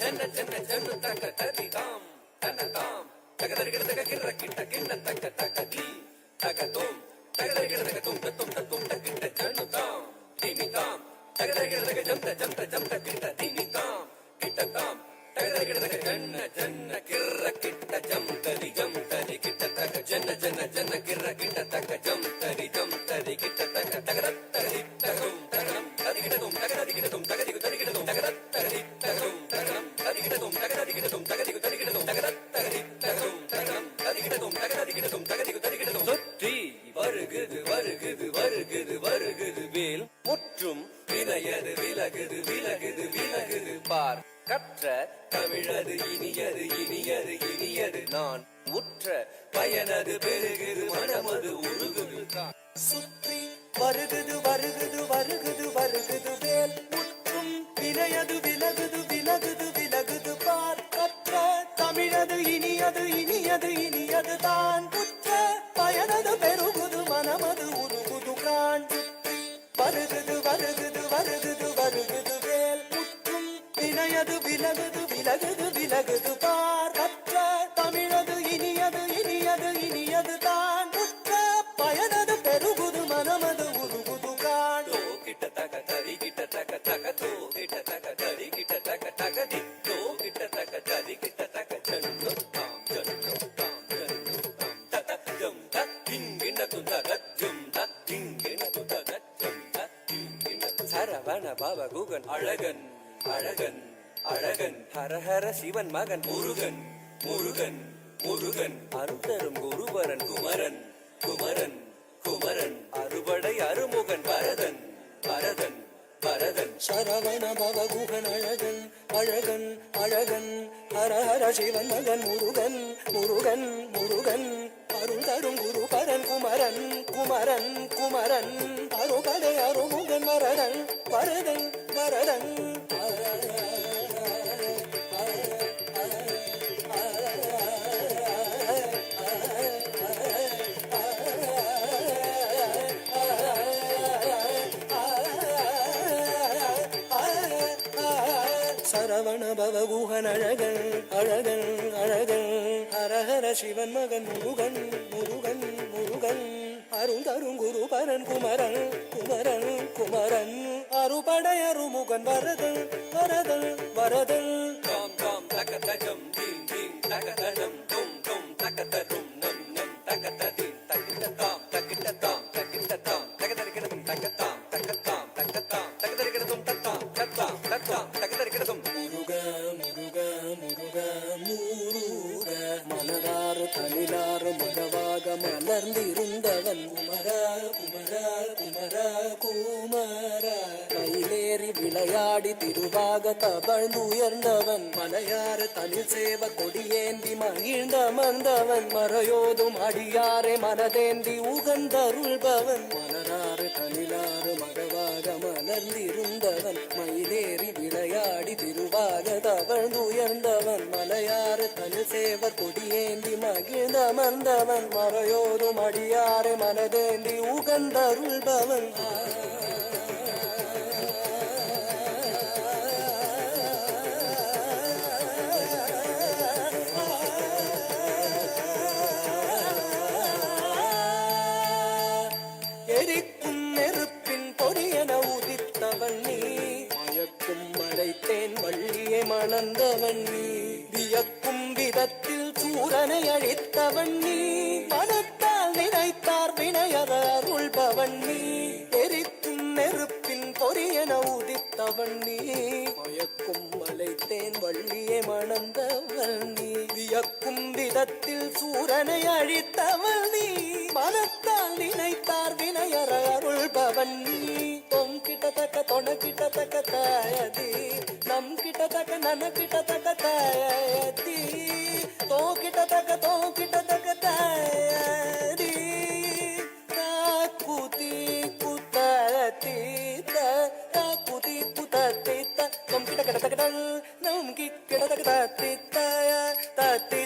ஜன்ன ஜன்ன ஜன்னு தக்க ததி தாம் தன தாம் தகதரிகிட தக கிர கிட்ட கிண்ண தக்க தக்க தி தக தோம் தகதரிகிட தக தும் தத்தும் தத்தும் தக்கிட்ட ஜன்னு தாம் திமி தாம் தகதரிகிட தக ஜம்த ஜம்த ஜம்த கிட்ட திமி தாம் கிட்ட தாம் தகதரிகிட தக ஜன்ன ஜன்ன கிர கிட்ட ஜம்தரி ஜம்தரி கிட்ட தக ஜன்ன ஜன்ன ஜன்ன கிர கிட்ட தக்க ஜம்தரி ஜம்தரி கிட்ட தக தகதரி தகும் தகம் ததிகிடதும் தகதரிகிடதும் தகதிகு தரிகிடதும் தகதரி தகும் தகம் ததிகிடதும் தகதரிகிடதும் தகதிகு தரிகிடதும் தகதரி தகும் தகம் ததிகிடதும் தகதரிகிடதும் தகதிகு தரிகிடதும் சுற்றி வருகுது வருகுது வருகுது வருகுது வேல் முற்றும் விலையது விலகுது விலகுது விலகுது பார் கற்ற தமிழது இனியது இனியது இனியது நான் உற்ற பயனது பெருகுது மனமது உருகுது சுற்றி வருகுது வருகுது வருகுது வருகுது வேல் முற்றும் விலையது விலகுது விலகுது விலகுது பார் கற்ற தமிழது இனியது இனியது இனியது தான் உற்ற பயனது பெருகுது மனமது உருகுது கான் சுற்றி வருகுது வருகுது வருகுது வருகுது வேல் முற்றும் விலையது விலகுது விலகுது விலகுது பார் கற்ற தமிழது இனியது இனியது இனியது தான் உற்ற பயனது பெருகுது மனமது உருகுது கான் தோ கிட்ட தக தரி கிட்ட தக தக தோ கிட்ட தக தரி கிட்ட தக தக தி தோ கிட்ட தக தரி கிட்ட தக ஜன்னு தாம் ஜன்னு தாம் ஜன்னு தாம் தத ஜம் தத் திங்கின துதக ஜம் தத் திங்கின துதக ஜம் தத் திங்கின சரவண பவ குகன் அழகன் அழகன் அழகன் ஹரஹர சிவன் மகன் முருகன் முருகன் முருகன் அருத்தரும் குருபரன் குமரன் குமரன் குமரன் அறுபடை அருமுகன் பரதன் பரதன் பரதன் சரவண பவ குகன் அழகன் அழகன் அழகன் ஹரஹர சிவன் மகன் முருகன் முருகன் முருகன் அருள் தரும் குருபரன் குமரன் குமரன் குமரன் அறுபடை அருமுகன் பரதன் பரதன் பரதன் சரவண பவ குகன் அழகன் அழகன் அழகன் ஹரஹர சிவன் மகன் முருகன் முருகன் முருகன் அருள் தரும் குருபரன் குமரன் குமரன் குமரன் அறுபடை அருமுகன் வரதன் வரதன் வரதன் தாம் தாம் தகதஜம் தீம் தீம் தகதஜம் தும் தும் தகதரும் நம் நம் தகததி தகிட்ட தாம் தகிட்ட தாம் தகிட்ட தாம் தகதரிகிடதும் தகதாம் தகதாம் தகதாம் தகதரிகிடதும் தத்தாம் தத்தாம் தத்தாம் தகதரிகிடதும் முருகா முருகா முருகா முருக மலராறு தனிலாறு மகவாக மலர்ந்திருந்தவன் குமரா குமரா குமரா குமரா மயிலேறி விளையாடி திருவாக தவழ்ந்து உயர்ந்தவன் மலையாறு தனில் சேவ கொடியேந்தி மகிழ்ந்த மந்தவன் மறையோதும் அடியாரே மனதேந்தி உகந்தருள்பவன் மலராறு தனிலாறு மகவாக மலர்ந்திருந்தவன் மயிலேறி விளையாடி திருவாக தவழ்ந்து உயர்ந்தவன் மலையாறு தனில் சேவ கொடியேந்தி மகிழ்ந்த மந்தவன் மறையோதும் அடியாரே மனதேந்தி உகந்தருள்பவன் எரிக்கும் நெருப்பின் பொறியன உதித்தவன் நீ மயக்கும் மலைத்தேன் வள்ளியை மணந்தவன் நீ வியக்கும் விதத்தில் சூரனை அழித்தவன் நீ மனத்தால் நினைத்தார் வினையற அருள்பவன் நீ எரிக்கும் நெருப்பின் பொறியன உதித்தவன் நீ மயக்கும் மலைத்தேன் வள்ளியை மணந்தவன் நீ வியக்கும் விதத்தில் சூரனை அழித்தவன் நீ மனத்தால் நினைத்தார் வினையற அருள்பவன் நீ தொம் கிட்டத்தக்க தொண கிட்டத்தக்க தாயதி நம் கிட்டத்தக்க நன கிட்டத்தக்க தாயதி தோ கிட்டத்தக்க தாயதி காக்குதி குத்தத்தி காக்குதி குத்தத்தி தொம் கிட்டத்தக்க நம் கிட்டத்தக்க தத்தி தாய தத்தி